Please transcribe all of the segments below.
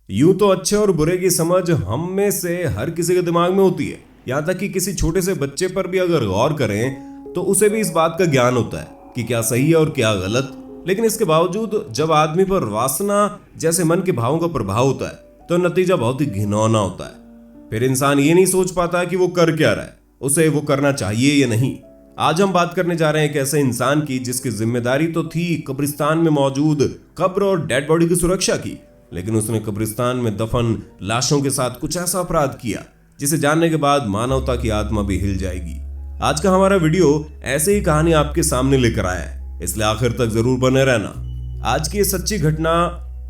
यूं तो अच्छे और बुरे की समझ हम में से हर किसी के दिमाग में होती है। यहाँ तक कि किसी छोटे से बच्चे पर भी अगर गौर करें तो उसे भी इस बात का ज्ञान होता है कि क्या सही है और क्या गलत। लेकिन इसके बावजूद जब आदमी पर वासना जैसे मन के भावों का प्रभाव होता है तो नतीजा बहुत ही घिनौना होता है। फिर इंसान ये नहीं सोच पाता कि वो कर क्या रहा है, उसे वो करना चाहिए या नहीं। आज हम बात करने जा रहे हैं एक ऐसे इंसान की जिसकी जिम्मेदारी तो थी कब्रिस्तान में मौजूद कब्र और डेड बॉडी की सुरक्षा की, लेकिन उसने कब्रिस्तान में दफन लाशों के साथ कुछ ऐसा अपराध किया जिसे जानने के बाद मानवता की आत्मा भी हिल जाएगी। आज का हमारा वीडियो ऐसे ही कहानी आपके सामने लेकर आया है, इसलिए आखिर तक जरूर बने रहना। आज की ये सच्ची घटना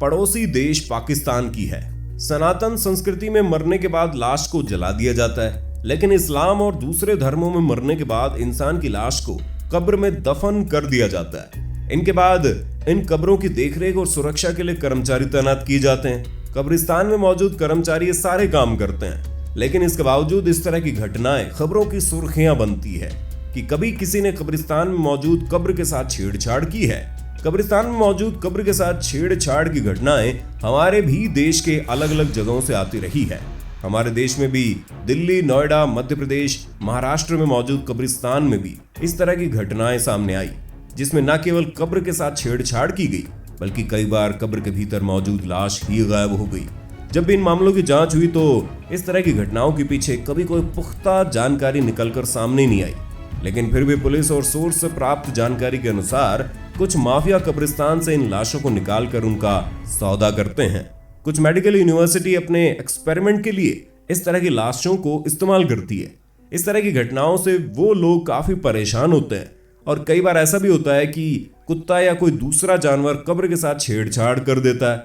पड़ोसी देश पाकिस्तान की है। सनातन संस्कृति में मरने के बाद लाश को जला दिया जाता है, लेकिन इस्लाम और दूसरे धर्मों में मरने के बाद इंसान की लाश को कब्र में दफन कर दिया जाता है। इनके बाद इन कब्रों की देखरेख और सुरक्षा के लिए कर्मचारी तैनात किए जाते हैं। कब्रिस्तान में मौजूद कर्मचारी ये सारे काम करते हैं, लेकिन इसके बावजूद इस तरह की घटनाएं खबरों की सुर्खियां बनती है कि कभी किसी ने कब्रिस्तान में मौजूद कब्र के साथ छेड़छाड़ की है। कब्रिस्तान में मौजूद कब्र के साथ छेड़छाड़ की घटनाएं हमारे भी देश के अलग अलग जगहों से आती रही है। हमारे देश में भी दिल्ली, नोएडा, मध्य प्रदेश, महाराष्ट्र में मौजूद कब्रिस्तान में भी इस तरह की घटनाएं सामने आई, जिसमें न केवल कब्र के साथ छेड़छाड़ की गई बल्कि कई बार कब्र के भीतर मौजूद लाश ही गायब हो गई। जब भी इन मामलों की जांच हुई तो इस तरह की घटनाओं के पीछे कभी कोई पुख्ता जानकारी निकलकर सामने नहीं आई, लेकिन फिर भी पुलिस और सोर्स से प्राप्त जानकारी के अनुसार कुछ माफिया कब्रिस्तान से इन लाशों को निकालकर उनका सौदा करते हैं। कुछ मेडिकल यूनिवर्सिटी अपने एक्सपेरिमेंट के लिए इस तरह की लाशों को इस्तेमाल करती है। इस तरह की घटनाओं से वो लोग काफी परेशान होते हैं और कई बार ऐसा भी होता है कि कुत्ता या कोई दूसरा जानवर कब्र के साथ छेड़छाड़ कर देता है।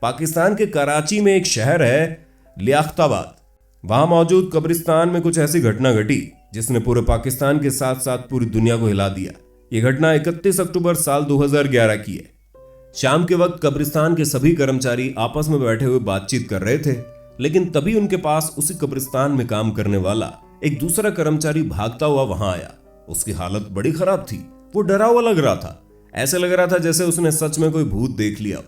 पाकिस्तान के कराची में एक शहर है लियाकताबाद। वहां मौजूद कब्रिस्तान में कुछ ऐसी घटना घटी जिसने पूरे पाकिस्तान के साथ साथ पूरी दुनिया को हिला दिया। यह घटना 31 अक्टूबर साल 2011 की है। शाम के वक्त कब्रिस्तान के सभी कर्मचारी आपस में बैठे हुए बातचीत कर रहे थे, लेकिन तभी उनके पास उसी कब्रिस्तान में काम करने वाला एक दूसरा कर्मचारी भागता हुआ वहां आया। उसकी हालत बड़ी खराब थी, वो डरा हुआ लग रहा था। ऐसे लग रहा था जैसे उसने सच में कोई भूत देख लिया।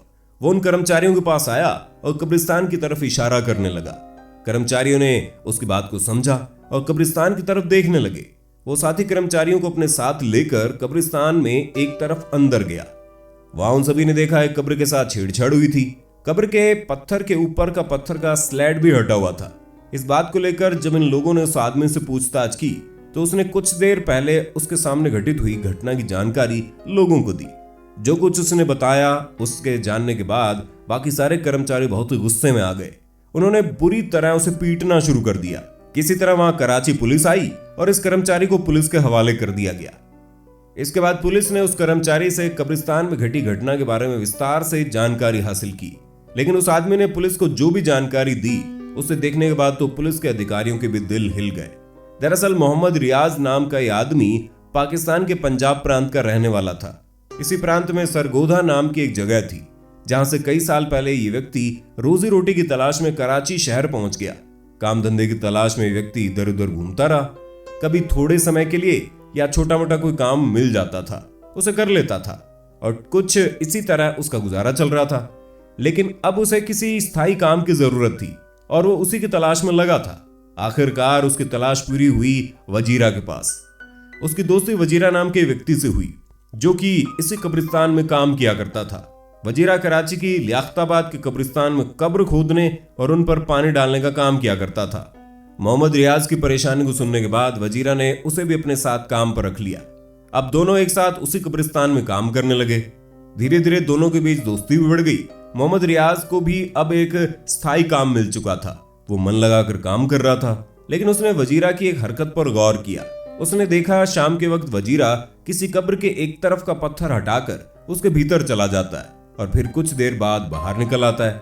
वो उन कर्मचारियों के पास आया और कब्रिस्तान की तरफ इशारा करने लगा। कर्मचारियों ने उसकी बात को समझा और कब्रिस्तान की तरफ देखने लगे। वो साथी कर्मचारियों को अपने साथ लेकर कब्रिस्तान में एक तरफ अंदर गया। वहां उन सभी ने देखा एक कब्र के साथ छेड़छाड़ हुई थी। कब्र के पत्थर के ऊपर का पत्थर का स्लैब भी हटा हुआ था। इस बात को लेकर जब इन लोगों ने उस आदमी से पूछताछ की तो उसने कुछ देर पहले उसके सामने घटित हुई घटना की जानकारी लोगों को दी। जो कुछ उसने बताया उसके जानने के बाद बाकी सारे कर्मचारी बहुत ही गुस्से में आ गए। उन्होंने बुरी तरह उसे पीटना शुरू कर दिया। किसी तरह वहां कराची पुलिस आई और इस कर्मचारी को पुलिस के हवाले कर दिया गया। इसके बाद पुलिस ने उस कर्मचारी से कब्रिस्तान में घटी घटना के बारे में विस्तार से जानकारी हासिल की, लेकिन उस आदमी ने पुलिस को जो भी जानकारी दी उसे देखने के बाद तो पुलिस के अधिकारियों के भी दिल हिल गए। दरअसल मोहम्मद रियाज नाम का यह आदमी पाकिस्तान के पंजाब प्रांत का रहने वाला था। इसी प्रांत में सरगोधा नाम की एक जगह थी जहां से कई साल पहले ये व्यक्ति रोजी रोटी की तलाश में कराची शहर पहुंच गया। काम धंधे की तलाश में व्यक्ति इधर उधर घूमता रहा। कभी थोड़े समय के लिए या छोटा मोटा कोई काम मिल जाता था उसे कर लेता था और कुछ इसी तरह उसका गुजारा चल रहा था। लेकिन अब उसे किसी स्थायी काम की जरूरत थी और वो उसी की तलाश में लगा था। आखिरकार उसकी तलाश पूरी हुई वजीरा के पास। उसकी दोस्ती वजीरा नाम के व्यक्ति से हुई जो कि इसी कब्रिस्तान में काम किया करता था। वजीरा कराची की लियाकताबाद के कब्रिस्तान में कब्र खोदने और उन पर पानी डालने का काम किया करता था। मोहम्मद रियाज की परेशानी को सुनने के बाद वजीरा ने उसे भी अपने साथ काम पर रख लिया। अब दोनों एक साथ उसी कब्रिस्तान में काम करने लगे। धीरे धीरे दोनों के बीच दोस्ती भी बढ़ गई। मोहम्मद रियाज को भी अब एक स्थायी काम मिल चुका था। वो मन लगाकर काम कर रहा था, लेकिन उसने वजीरा की एक हरकत पर गौर किया। उसने देखा शाम के वक्त वजीरा किसी कब्र के एक तरफ का पत्थर हटाकर उसके भीतर चला जाता है और फिर कुछ देर बाद बाहर निकल आता है।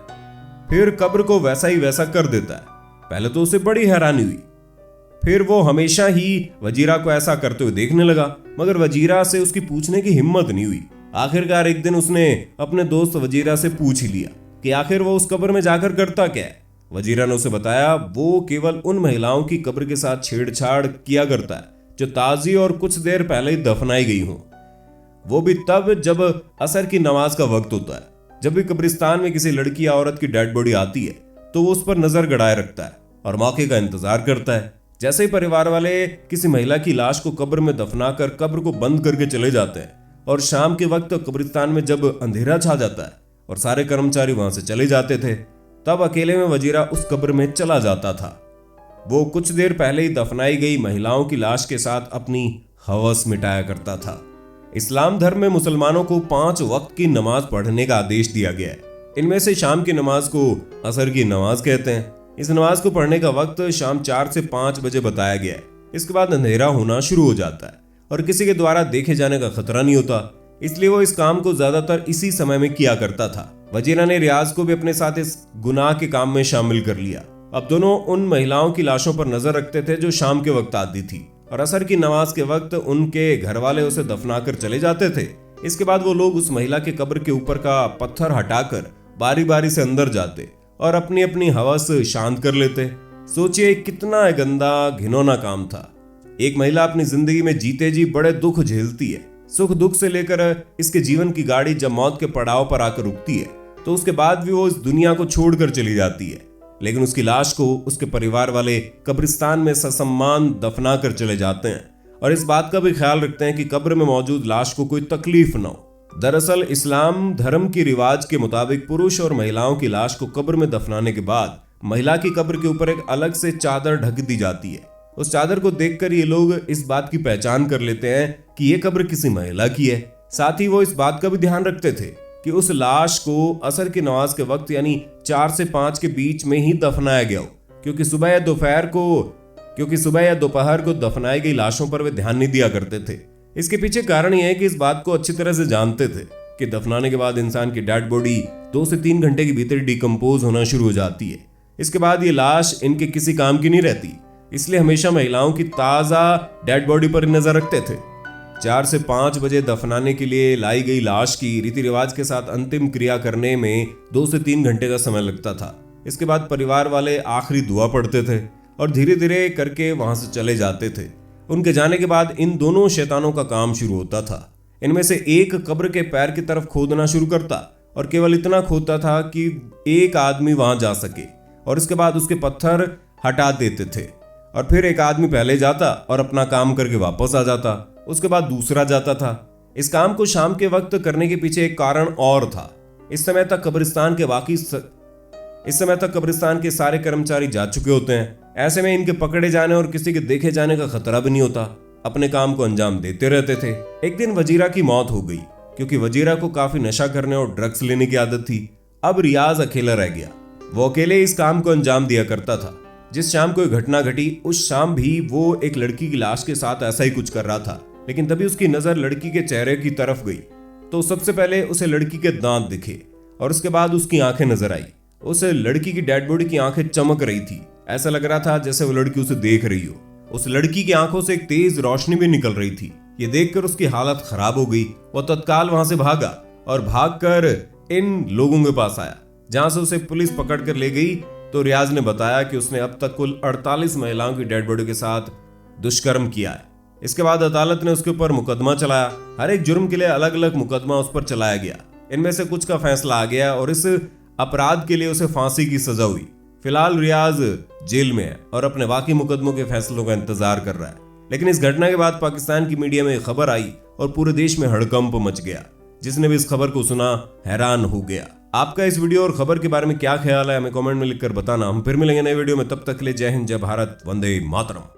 फिर कब्र को वैसा ही वैसा कर देता है। पहले तो उसे बड़ी हैरानी हुई, फिर वो हमेशा ही वजीरा को ऐसा करते हुए देखने लगा, मगर वजीरा से उसकी पूछने की हिम्मत नहीं हुई। आखिरकार एक दिन उसने अपने दोस्त वजीरा से पूछ ही लिया कि आखिर वो उस कब्र में जाकर करता क्या है। वजीरा ने उसे बताया वो केवल उन महिलाओं की कब्र के साथ छेड़छाड़ किया करता है जो ताजी और कुछ देर पहले ही दफनाई गई हो, वो भी तब जब असर की नमाज का वक्त होता है। जब भी कब्रिस्तान में किसी लड़की या औरत की डेड बॉडी आती है तो वो उस पर नजर गड़ाए रखता है और मौके का इंतजार करता है। जैसे ही परिवार वाले किसी महिला की लाश को कब्र में दफनाकर कब्र को बंद करके चले जाते हैं और शाम के वक्त कब्रिस्तान में जब अंधेरा छा जाता है और सारे कर्मचारी वहां से चले जाते थे, तब अकेले में वजीरा उस कब्र में चला जाता था। वो कुछ देर पहले ही दफनाई गई महिलाओं की लाश के साथ अपनी हवस मिटाया करता था। इस्लाम धर्म में मुसलमानों को 5 वक्त की नमाज पढ़ने का आदेश दिया गया है। इनमें से शाम की नमाज को असर की नमाज कहते हैं। इस नमाज को पढ़ने का वक्त शाम 4 से 5 बजे बताया गया है। इसके बाद अंधेरा होना शुरू हो जाता है और किसी के द्वारा देखे जाने का खतरा नहीं होता, इसलिए वो इस काम को ज्यादातर इसी समय में किया करता था। वजीरा ने रियाज को भी अपने साथ इस गुनाह के काम में शामिल कर लिया। अब दोनों उन महिलाओं की लाशों पर नजर रखते थे जो शाम के वक्त आती थी और असर की नमाज के वक्त उनके घर वाले उसे दफनाकर चले जाते थे। इसके बाद वो लोग उस महिला के कब्र के ऊपर का पत्थर हटाकर बारी बारी से अंदर जाते और अपनी अपनी हवस शांत कर लेते। सोचिए कितना गंदा घिनौना काम था। एक महिला अपनी जिंदगी में जीते जी बड़े दुख झेलती है। सुख दुख से लेकर इसके जीवन की गाड़ी जब मौत के पड़ाव पर आकर रुकती है तो उसके बाद भी वो इस दुनिया को छोड़कर चली जाती है, लेकिन उसकी लाश को उसके परिवार वाले कब्रिस्तान में ससम्मान दफना कर चले जाते हैं और इस बात का भी ख्याल रखते हैं कि कब्र में मौजूद लाश को कोई तकलीफ न हो। दरअसल इस्लाम धर्म की रिवाज के मुताबिक पुरुष और महिलाओं की लाश को कब्र में दफनाने के बाद महिला की कब्र के ऊपर एक अलग से चादर ढक दी जाती है। उस चादर को देखकर ये लोग इस बात की पहचान कर लेते हैं कि ये कब्र किसी महिला की है। साथ ही वो इस बात का भी ध्यान रखते थे कि उस लाश को असर की नमाज के वक्त यानी 4 से 5 के बीच में ही दफनाया गया हो, क्योंकि सुबह या दोपहर को दफनाई गई लाशों पर वे ध्यान नहीं दिया करते थे। इसके पीछे कारण यह है कि इस बात को अच्छी तरह से जानते थे कि दफनाने के बाद इंसान की डेड बॉडी 2 से 3 घंटे के भीतर डिकम्पोज होना शुरू हो जाती है। इसके बाद ये लाश इनके किसी काम की नहीं रहती, इसलिए हमेशा महिलाओं की ताजा डेड बॉडी पर नजर रखते थे। 4 से 5 बजे दफनाने के लिए लाई गई लाश की रीति रिवाज के साथ अंतिम क्रिया करने में 2 से 3 घंटे का समय लगता था। इसके बाद परिवार वाले आखिरी दुआ पढ़ते थे और धीरे धीरे करके वहां से चले जाते थे। उनके जाने के बाद इन दोनों शैतानों का काम शुरू होता था। इनमें से एक कब्र के पैर की तरफ खोदना शुरू करता और केवल इतना खोदता था कि एक आदमी वहां जा सके और इसके बाद उसके पत्थर हटा देते थे और फिर एक आदमी पहले जाता और अपना काम करके वापस आ जाता। उसके बाद दूसरा जाता था। इस काम को शाम के वक्त करने के पीछे एक कारण और था। इस समय तक कब्रिस्तान के सारे कर्मचारी जा चुके होते हैं। ऐसे में इनके पकड़े जाने और किसी के देखे जाने का खतरा भी नहीं होता। अपने काम को अंजाम देते रहते थे। एक दिन वजीरा की मौत हो गई क्योंकि वजीरा को काफी नशा करने और ड्रग्स लेने की आदत थी। अब रियाज अकेला रह गया। वो अकेले इस काम को अंजाम दिया करता था। जिस शाम कोई घटना घटी उस शाम भी वो एक लड़की की लाश के साथ ऐसा ही कुछ कर रहा था, लेकिन तभी उसकी नजर लड़की के चेहरे की तरफ गई तो सबसे पहले उसे लड़की के दांत दिखे और उसके बाद उसकी आंखें नजर आई। उस लड़की की डेड बॉडी की आंखें चमक रही थी। ऐसा लग रहा था जैसे वो लड़की उसे देख रही हो। उस लड़की की आंखों से एक तेज रोशनी भी निकल रही थी। ये देखकर उसकी हालत खराब हो गई। वो तत्काल वहां से भागा और भागकर इन लोगों के पास आया, जहां से उसे पुलिस पकड़ कर ले गई। तो रियाज ने बताया कि उसने अब तक कुल 48 महिलाओं की डेड बॉडी के साथ दुष्कर्म किया है। इसके बाद अदालत ने उसके ऊपर मुकदमा चलाया। हर एक जुर्म के लिए अलग अलग मुकदमा उस पर चलाया गया। इनमें से कुछ का फैसला आ गया और इस अपराध के लिए उसे फांसी की सजा हुई। फिलहाल रियाज जेल में है और अपने बाकी मुकदमों के फैसलों का इंतजार कर रहा है। लेकिन इस घटना के बाद पाकिस्तान की मीडिया में खबर आई और पूरे देश में हड़कंप मच गया। जिसने भी इस खबर को सुना हैरान हो गया। आपका इस वीडियो और खबर के बारे में क्या ख्याल है, हमें कमेंट में लिखकर बताना। हम फिर मिलेंगे नए वीडियो में। तब तक के लिए जय हिंद, जय भारत, वंदे मातरम।